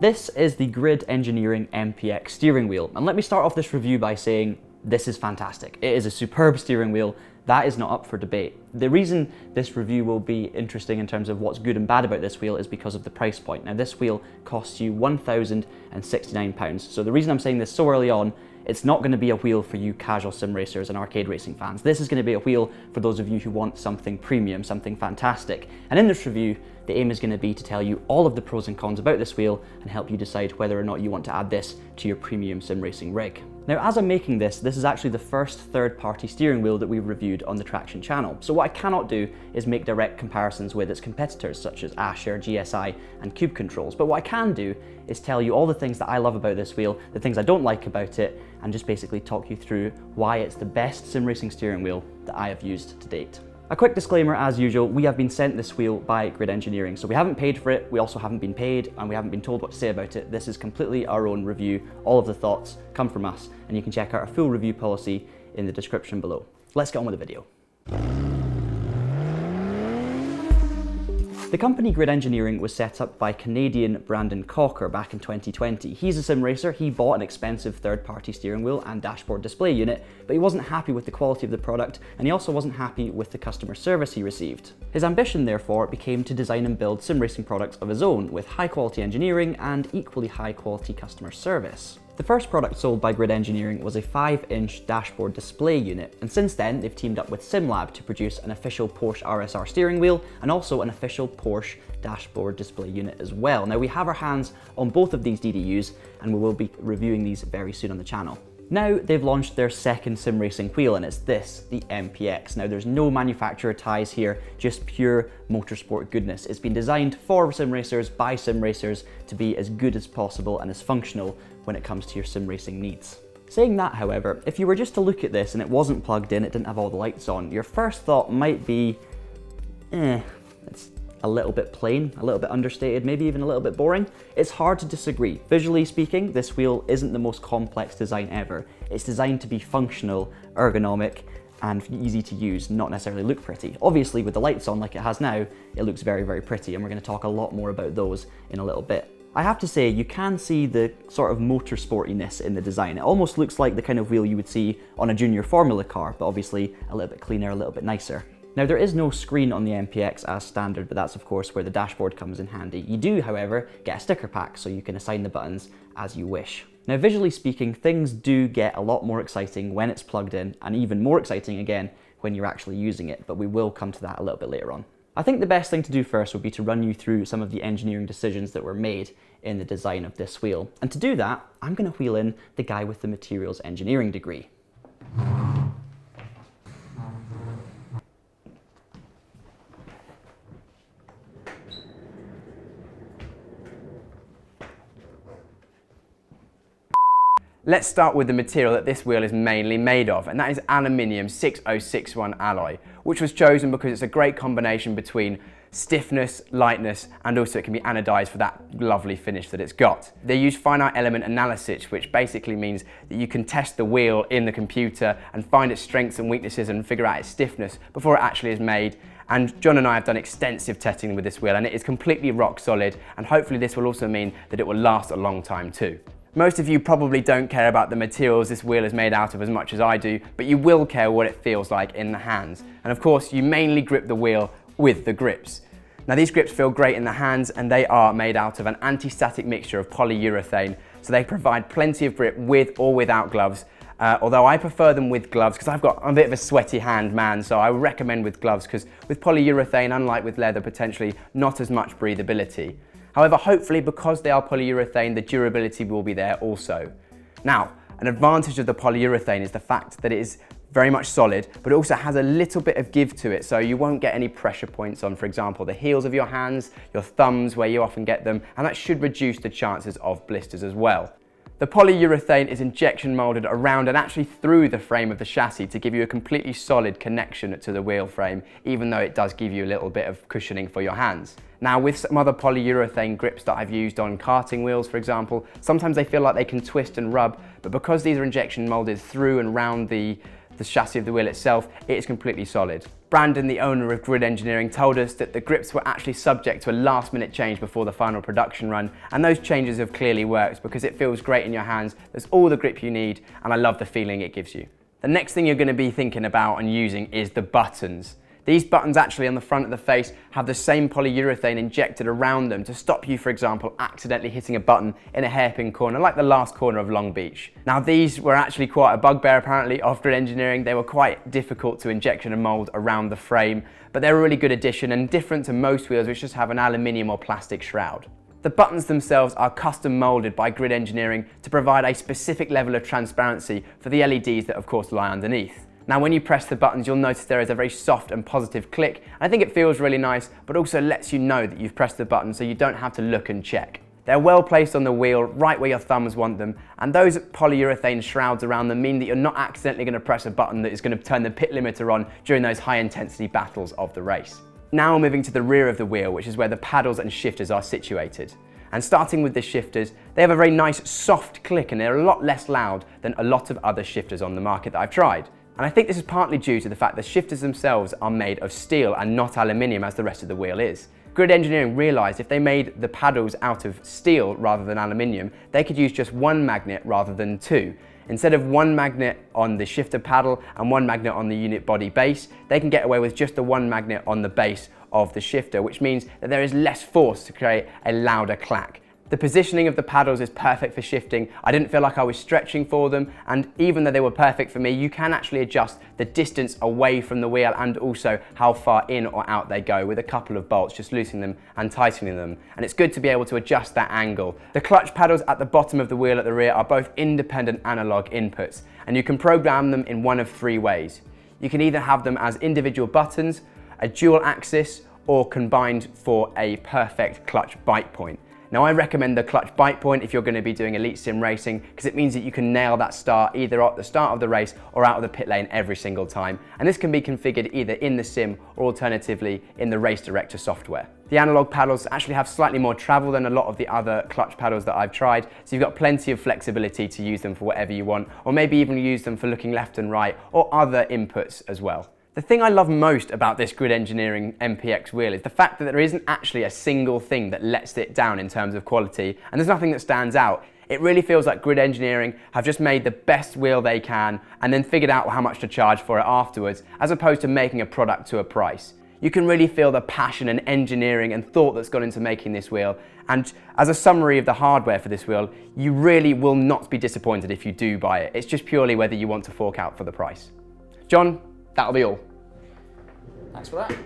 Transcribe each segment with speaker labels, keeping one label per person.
Speaker 1: This is the GRID MPX Steering Wheel, and let me start off this review by saying this is fantastic. It is a superb steering wheel. That is not up for debate. The reason this review will be interesting in terms of what's good and bad about this wheel is because of the price point. Now, this wheel costs you £1,069. So the reason I'm saying this so early on, it's not going to be a wheel for you casual sim racers and arcade racing fans. This is going to be a wheel for those of you who want something premium, something fantastic. And in this review, the aim is going to be to tell you all of the pros and cons about this wheel and help you decide whether or not you want to add this to your premium sim racing rig. Now, as I'm making this is actually the first third-party steering wheel that we've reviewed on the Traxion channel. So what I cannot do is make direct comparisons with its competitors such as Asher, GSI and Cube Controls. But what I can do is tell you all the things that I love about this wheel, the things I don't like about it, and just basically talk you through why it's the best sim racing steering wheel that I have used to date. A quick disclaimer, as usual, we have been sent this wheel by GRID Engineering, so we haven't paid for it, we also haven't been paid, and we haven't been told what to say about it. This is completely our own review. All of the thoughts come from us, and you can check out our full review policy in the description below. Let's get on with the video. The company GRID Engineering was set up by Canadian Brandon Cocker back in 2020. He's a sim racer. He bought an expensive third-party steering wheel and dashboard display unit, but he wasn't happy with the quality of the product, and he also wasn't happy with the customer service he received. His ambition, therefore, became to design and build sim racing products of his own, with high-quality engineering and equally high-quality customer service. The first product sold by GRID Engineering was a 5-inch dashboard display unit, and since then they've teamed up with SimLab to produce an official Porsche RSR steering wheel and also an official Porsche dashboard display unit as well. Now, we have our hands on both of these DDUs and we will be reviewing these very soon on the channel. Now they've launched their second sim racing wheel, and it's this, the MPX. Now, there's no manufacturer ties here, just pure motorsport goodness. It's been designed for sim racers by sim racers to be as good as possible and as functional when it comes to your sim racing needs. Saying that, however, if you were just to look at this and it wasn't plugged in, it didn't have all the lights on, your first thought might be, it's a little bit plain, a little bit understated, maybe even a little bit boring. It's hard to disagree. Visually speaking, this wheel isn't the most complex design ever. It's designed to be functional, ergonomic, and easy to use, not necessarily look pretty. Obviously, with the lights on like it has now, it looks very, very pretty, and we're going to talk a lot more about those in a little bit. I have to say, you can see the sort of motorsportiness in the design. It almost looks like the kind of wheel you would see on a junior Formula car, but obviously a little bit cleaner, a little bit nicer. Now, there is no screen on the MPX as standard, but that's of course where the dashboard comes in handy. You do, however, get a sticker pack so you can assign the buttons as you wish. Now, visually speaking, things do get a lot more exciting when it's plugged in, and even more exciting again when you're actually using it, but we will come to that a little bit later on. I think the best thing to do first would be to run you through some of the engineering decisions that were made in the design of this wheel. And to do that, I'm going to wheel in the guy with the materials engineering degree.
Speaker 2: Let's start with the material that this wheel is mainly made of, and that is aluminium 6061 alloy, which was chosen because it's a great combination between stiffness, lightness, and also it can be anodized for that lovely finish that it's got. They use finite element analysis, which basically means that you can test the wheel in the computer and find its strengths and weaknesses and figure out its stiffness before it actually is made. And John and I have done extensive testing with this wheel, and it is completely rock solid, and hopefully this will also mean that it will last a long time too. Most of you probably don't care about the materials this wheel is made out of as much as I do, but you will care what it feels like in the hands. And of course, you mainly grip the wheel with the grips. Now, these grips feel great in the hands, and they are made out of an anti-static mixture of polyurethane, so they provide plenty of grip with or without gloves. Although I prefer them with gloves because I've got a bit of a sweaty hand man, so I would recommend with gloves because with polyurethane, unlike with leather, potentially not as much breathability. However, hopefully because they are polyurethane, the durability will be there also. Now, an advantage of the polyurethane is the fact that it is very much solid, but it also has a little bit of give to it, so you won't get any pressure points on, for example, the heels of your hands, your thumbs, where you often get them, and that should reduce the chances of blisters as well. The polyurethane is injection molded around and actually through the frame of the chassis to give you a completely solid connection to the wheel frame, even though it does give you a little bit of cushioning for your hands. Now, with some other polyurethane grips that I've used on karting wheels, for example, sometimes they feel like they can twist and rub, but because these are injection molded through and round the the chassis of the wheel itself, it is completely solid. Brandon, the owner of Grid Engineering, told us that the grips were actually subject to a last-minute change before the final production run, and those changes have clearly worked because it feels great in your hands. There's all the grip you need, and I love the feeling it gives you. The next thing you're going to be thinking about and using is the buttons. These buttons actually on the front of the face have the same polyurethane injected around them to stop you, for example, accidentally hitting a button in a hairpin corner like the last corner of Long Beach. Now these were actually quite a bugbear apparently of Grid Engineering. They were quite difficult to injection and mould around the frame, but they're a really good addition and different to most wheels which just have an aluminium or plastic shroud. The buttons themselves are custom moulded by Grid Engineering to provide a specific level of transparency for the LEDs that of course lie underneath. Now when you press the buttons, you'll notice there is a very soft and positive click. I think it feels really nice, but also lets you know that you've pressed the button so you don't have to look and check. They're well placed on the wheel, right where your thumbs want them, and those polyurethane shrouds around them mean that you're not accidentally going to press a button that is going to turn the pit limiter on during those high intensity battles of the race. Now moving to the rear of the wheel, which is where the paddles and shifters are situated. And starting with the shifters, they have a very nice soft click and they're a lot less loud than a lot of other shifters on the market that I've tried. And I think this is partly due to the fact the shifters themselves are made of steel and not aluminium as the rest of the wheel is. Grid Engineering realised if they made the paddles out of steel rather than aluminium, they could use just one magnet rather than two. Instead of one magnet on the shifter paddle and one magnet on the unit body base, they can get away with just the one magnet on the base of the shifter, which means that there is less force to create a louder clack. The positioning of the paddles is perfect for shifting. I didn't feel like I was stretching for them, and even though they were perfect for me, you can actually adjust the distance away from the wheel and also how far in or out they go with a couple of bolts, just loosening them and tightening them. And it's good to be able to adjust that angle. The clutch paddles at the bottom of the wheel at the rear are both independent analog inputs, and you can program them in one of three ways. You can either have them as individual buttons, a dual axis, or combined for a perfect clutch bite point. Now I recommend the clutch bite point if you're going to be doing elite sim racing, because it means that you can nail that start either at the start of the race or out of the pit lane every single time. And this can be configured either in the sim or alternatively in the race director software. The analog paddles actually have slightly more travel than a lot of the other clutch paddles that I've tried, so you've got plenty of flexibility to use them for whatever you want, or maybe even use them for looking left and right or other inputs as well. The thing I love most about this Grid Engineering MPX wheel is the fact that there isn't actually a single thing that lets it down in terms of quality, and there's nothing that stands out. It really feels like Grid Engineering have just made the best wheel they can and then figured out how much to charge for it afterwards, as opposed to making a product to a price. You can really feel the passion and engineering and thought that's gone into making this wheel, and as a summary of the hardware for this wheel, you really will not be disappointed if you do buy it. It's just purely whether you want to fork out for the price. John, that'll be all.
Speaker 1: Thanks for that.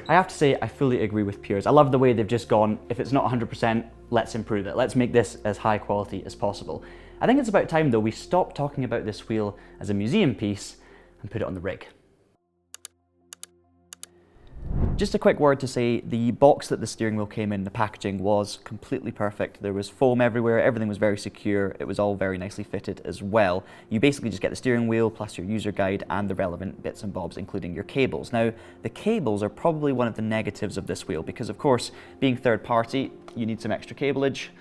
Speaker 1: I have to say, I fully agree with Piers. I love the way they've just gone, if it's not 100%, let's improve it. Let's make this as high quality as possible. I think it's about time though we stop talking about this wheel as a museum piece and put it on the rig. Just a quick word to say, the box that the steering wheel came in, the packaging was completely perfect. There was foam everywhere, everything was very secure, it was all very nicely fitted as well. You basically just get the steering wheel plus your user guide and the relevant bits and bobs, including your cables. Now, the cables are probably one of the negatives of this wheel because, of course, being third party, you need some extra cableage.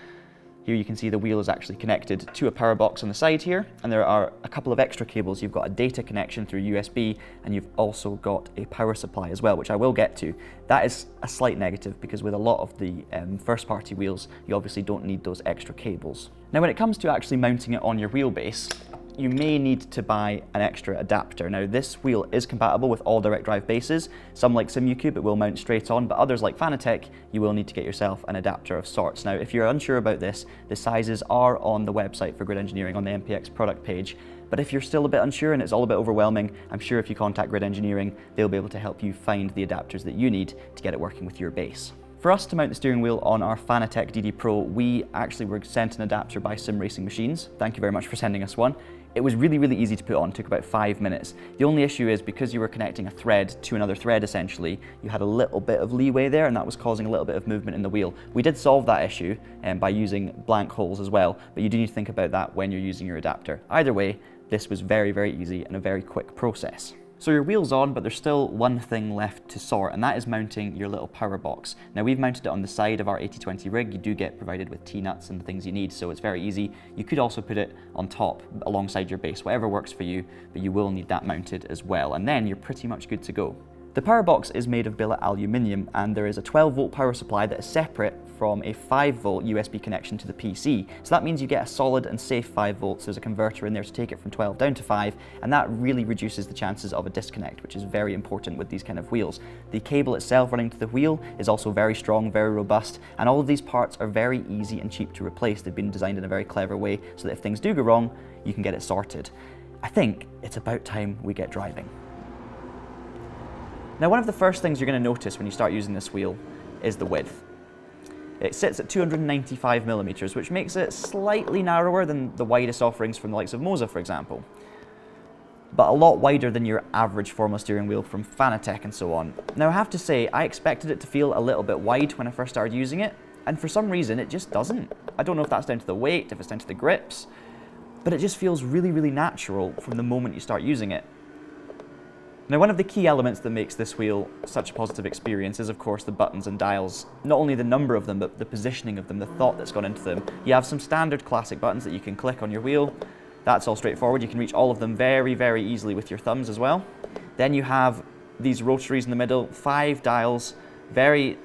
Speaker 1: Here you can see the wheel is actually connected to a power box on the side here, and there are a couple of extra cables. You've got a data connection through USB, and you've also got a power supply as well, which I will get to. That is a slight negative because with a lot of the first party wheels, you obviously don't need those extra cables. Now when it comes to actually mounting it on your wheelbase, you may need to buy an extra adapter. Now this wheel is compatible with all direct drive bases. Some like SimuCube it will mount straight on, but others like Fanatec, you will need to get yourself an adapter of sorts. Now if you're unsure about this, the sizes are on the website for Grid Engineering on the MPX product page. But if you're still a bit unsure and it's all a bit overwhelming, I'm sure if you contact Grid Engineering, they'll be able to help you find the adapters that you need to get it working with your base. For us to mount the steering wheel on our Fanatec DD Pro, we actually were sent an adapter by Sim Racing Machines. Thank you very much for sending us one. It was really easy to put on, took about 5 minutes. The only issue is because you were connecting a thread to another thread essentially, you had a little bit of leeway there and that was causing a little bit of movement in the wheel. We did solve that issue by using blank holes as well, but you do need to think about that when you're using your adapter. Either way, this was very easy and a very quick process. So your wheel's on, but there's still one thing left to sort, and that is mounting your little power box. Now we've mounted it on the side of our 80/20 rig. You do get provided with T-nuts and the things you need, so it's very easy. You could also put it on top alongside your base, whatever works for you, but you will need that mounted as well, and then you're pretty much good to go. The power box is made of billet aluminium, and there is a 12-volt power supply that is separate from a 5-volt USB connection to the PC. So that means you get a solid and safe 5 volts. There's a converter in there to take it from 12 down to 5, and that really reduces the chances of a disconnect, which is very important with these kind of wheels. The cable itself running to the wheel is also very strong, very robust, and all of these parts are very easy and cheap to replace. They've been designed in a very clever way so that if things do go wrong, you can get it sorted. I think it's about time we get driving. Now, one of the first things you're going to notice when you start using this wheel is the width. It sits at 295 millimeters, which makes it slightly narrower than the widest offerings from the likes of Moza, for example, but a lot wider than your average Formula steering wheel from Fanatec and so on. Now, I have to say, I expected it to feel a little bit wide when I first started using it, and for some reason, it just doesn't. I don't know if that's down to the weight, if it's down to the grips, but it just feels really, really natural from the moment you start using it. Now, one of the key elements that makes this wheel such a positive experience is, of course, the buttons and dials. Not only the number of them, but the positioning of them, the thought that's gone into them. You have some standard classic buttons that you can click on your wheel. That's all straightforward. You can reach all of them very, very easily with your thumbs as well. Then you have these rotaries in the middle, 5 dials, very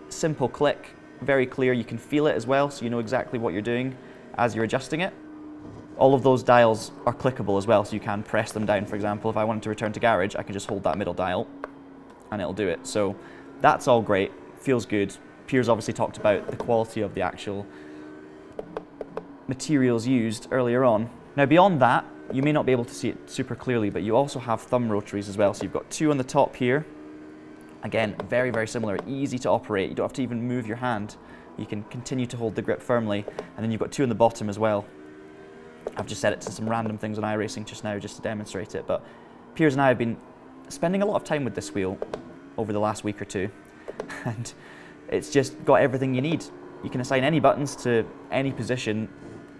Speaker 1: simple click, very clear. You can feel it as well, so you know exactly what you're doing as you're adjusting it. All of those dials are clickable as well, so you can press them down. For example, if I wanted to return to garage, I can just hold that middle dial and it'll do it. So that's all great, feels good. Piers obviously talked about the quality of the actual materials used earlier on. Now, beyond that, you may not be able to see it super clearly, but you also have thumb rotaries as well. So you've got 2 on the top here. Again, very, very similar, easy to operate. You don't have to even move your hand. You can continue to hold the grip firmly, and then you've got 2 on the bottom as well. I've just set it to some random things on iRacing just now just to demonstrate it, but Piers and I have been spending a lot of time with this wheel over the last week or two, and it's just got everything you need. You can assign any buttons to any position,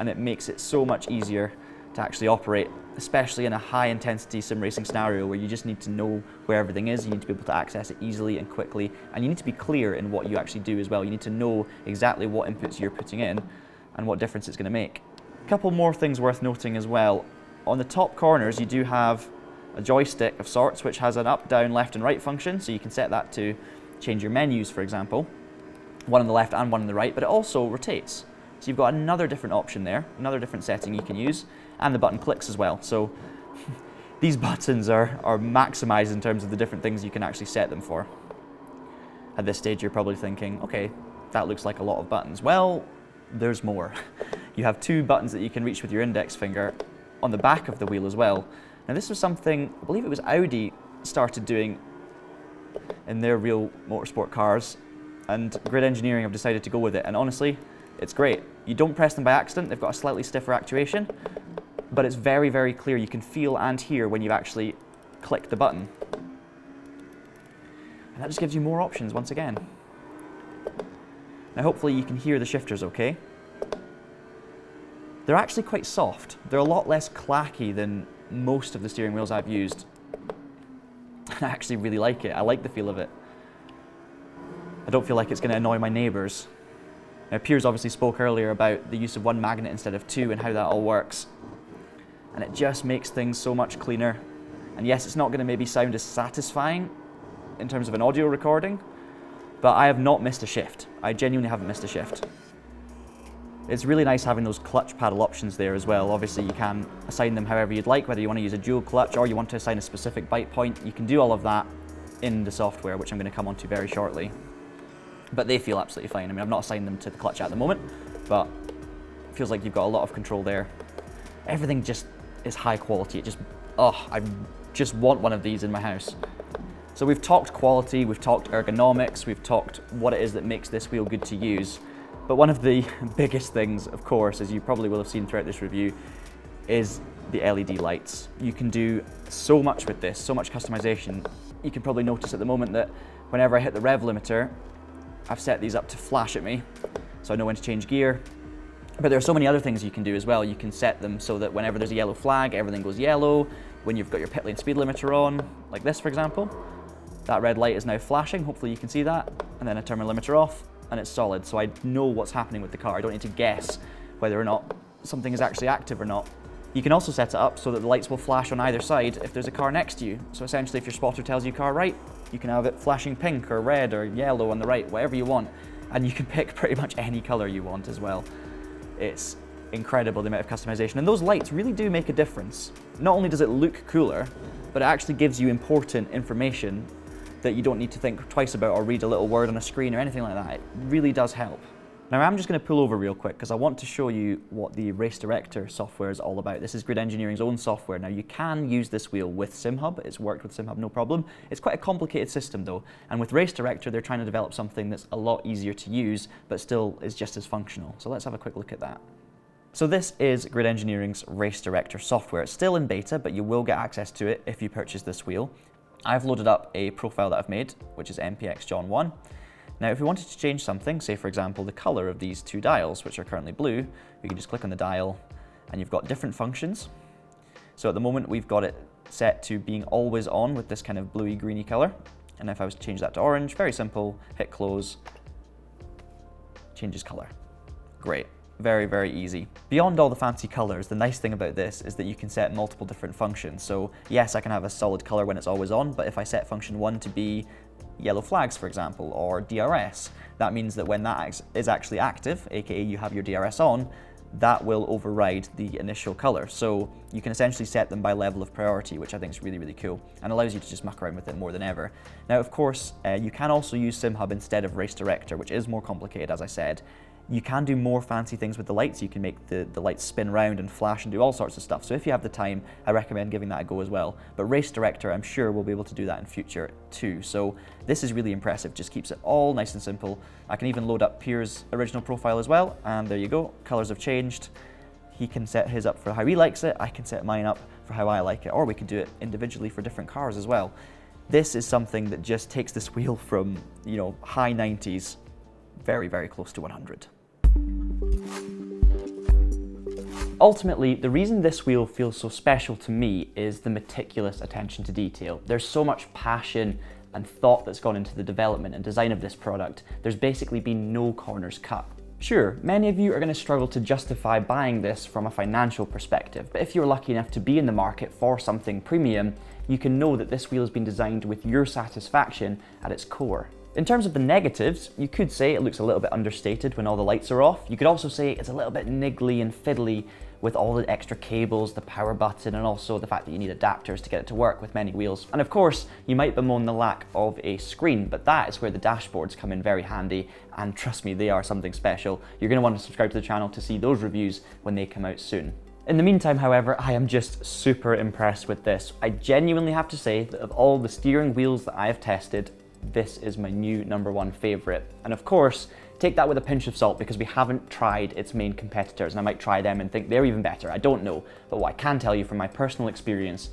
Speaker 1: and it makes it so much easier to actually operate, especially in a high-intensity sim racing scenario where you just need to know where everything is. You need to be able to access it easily and quickly, and you need to be clear in what you actually do as well. You need to know exactly what inputs you're putting in and what difference it's going to make. A couple more things worth noting as well. On the top corners, you do have a joystick of sorts, which has an up, down, left and right function, so you can set that to change your menus, for example. One on the left and one on the right, but it also rotates. So you've got another different option there, another different setting you can use, and the button clicks as well. So these buttons are maximized in terms of the different things you can actually set them for. At this stage, you're probably thinking, okay, that looks like a lot of buttons. Well, there's more. You have 2 buttons that you can reach with your index finger on the back of the wheel as well. Now, this was something, I believe it was Audi started doing in their real motorsport cars, and Grid Engineering have decided to go with it, and honestly, it's great. You don't press them by accident, they've got a slightly stiffer actuation, but it's very, very clear. You can feel and hear when you've actually clicked the button. And that just gives you more options once again. Now, hopefully you can hear the shifters okay. They're actually quite soft. They're a lot less clacky than most of the steering wheels I've used. I actually really like it. I like the feel of it. I don't feel like it's going to annoy my neighbours. Now, Piers obviously spoke earlier about the use of 1 magnet instead of 2 and how that all works. And it just makes things so much cleaner. And yes, it's not going to maybe sound as satisfying in terms of an audio recording, but I have not missed a shift. I genuinely haven't missed a shift. It's really nice having those clutch paddle options there as well. Obviously, you can assign them however you'd like, whether you want to use a dual clutch or you want to assign a specific bite point. You can do all of that in the software, which I'm going to come onto very shortly. But they feel absolutely fine. I mean, I've not assigned them to the clutch at the moment, but it feels like you've got a lot of control there. Everything just is high quality. It just, I just want one of these in my house. So we've talked quality, we've talked ergonomics, we've talked what it is that makes this wheel good to use. But one of the biggest things, of course, as you probably will have seen throughout this review, is the LED lights. You can do so much with this, so much customization. You can probably notice at the moment that whenever I hit the rev limiter, I've set these up to flash at me, so I know when to change gear. But there are so many other things you can do as well. You can set them so that whenever there's a yellow flag, everything goes yellow. when you've got your pit lane speed limiter on, like this for example, that red light is now flashing, hopefully you can see that, and then I turn my limiter off and it's solid, so I know what's happening with the car. I don't need to guess whether or not something is actually active or not. You can also set it up so that the lights will flash on either side if there's a car next to you. So essentially if your spotter tells you car right, you can have it flashing pink or red or yellow on the right, whatever you want. And you can pick pretty much any color you want as well. It's incredible the amount of customization, and those lights really do make a difference. Not only does it look cooler, but it actually gives you important information that you don't need to think twice about or read a little word on a screen or anything like that. It really does help. Now I'm just going to pull over real quick because I want to show you what the Race Director software is all about. This is Grid Engineering's own software. Now you can use this wheel with SimHub, it's worked with SimHub no problem. It's quite a complicated system though, and with Race Director they're trying to develop something that's a lot easier to use but still is just as functional. So let's have a quick look at that. So this is Grid Engineering's Race Director software. It's still in beta, but you will get access to it if you purchase this wheel. I've loaded up a profile that I've made, which is MPX John 1. Now, if we wanted to change something, say for example the color of these two dials, which are currently blue, we can just click on the dial and you've got different functions. So at the moment we've got it set to being always on with this kind of bluey greeny color. And if I was to change that to orange, very simple, hit close, changes color. Great. Very, very easy. Beyond all the fancy colors, the nice thing about this is that you can set multiple different functions. So yes, I can have a solid color when it's always on, but if I set function 1 to be yellow flags, for example, or DRS, that means that when that is actually active, aka you have your DRS on, that will override the initial color. So you can essentially set them by level of priority, which I think is really, really cool and allows you to just muck around with it more than ever. Now, of course, you can also use SimHub instead of Race Director, which is more complicated, as I said. You can do more fancy things with the lights. You can make the lights spin round and flash and do all sorts of stuff. So if you have the time, I recommend giving that a go as well. But Race Director, I'm sure we'll be able to do that in future too. So this is really impressive, just keeps it all nice and simple. I can even load up Piers' original profile as well, and there you go, colors have changed. He can set his up for how he likes it, I can set mine up for how I like it, or we could do it individually for different cars as well. This is something that just takes this wheel from, you know, high 90s, very, very close to 100. Ultimately, the reason this wheel feels so special to me is the meticulous attention to detail. There's so much passion and thought that's gone into the development and design of this product. There's basically been no corners cut. Sure, many of you are going to struggle to justify buying this from a financial perspective, but if you're lucky enough to be in the market for something premium, you can know that this wheel has been designed with your satisfaction at its core. In terms of the negatives, you could say it looks a little bit understated when all the lights are off. You could also say it's a little bit niggly and fiddly with all the extra cables, the power button, and also the fact that you need adapters to get it to work with many wheels. And of course, you might bemoan the lack of a screen, but that is where the dashboards come in very handy, and trust me, they are something special. You're going to want to subscribe to the channel to see those reviews when they come out soon. In the meantime, however, I am just super impressed with this. I genuinely have to say that of all the steering wheels that I have tested, this is my new #1 favorite. And of course, take that with a pinch of salt because we haven't tried its main competitors, and I might try them and think they're even better. I don't know, but what I can tell you from my personal experience,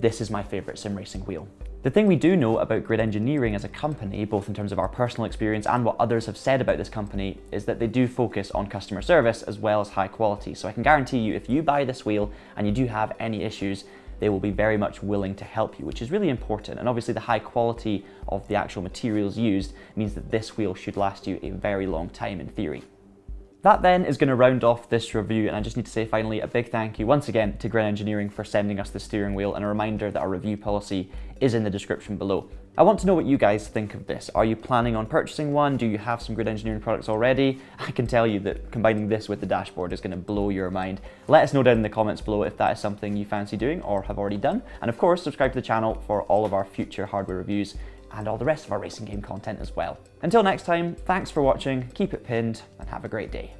Speaker 1: this is my favorite sim racing wheel. The thing we do know about Grid Engineering as a company, both in terms of our personal experience and what others have said about this company, is that they do focus on customer service as well as high quality. So I can guarantee you, if you buy this wheel and you do have any issues, they will be very much willing to help you, which is really important. And obviously the high quality of the actual materials used means that this wheel should last you a very long time in theory. That then is going to round off this review, and I just need to say finally a big thank you once again to Grid Engineering for sending us the steering wheel, and a reminder that our review policy is in the description below. I want to know what you guys think of this. Are you planning on purchasing one? Do you have some Grid Engineering products already? I can tell you that combining this with the dashboard is going to blow your mind. Let us know down in the comments below if that is something you fancy doing or have already done. And of course, subscribe to the channel for all of our future hardware reviews and all the rest of our racing game content as well. Until next time, thanks for watching, keep it pinned, and have a great day.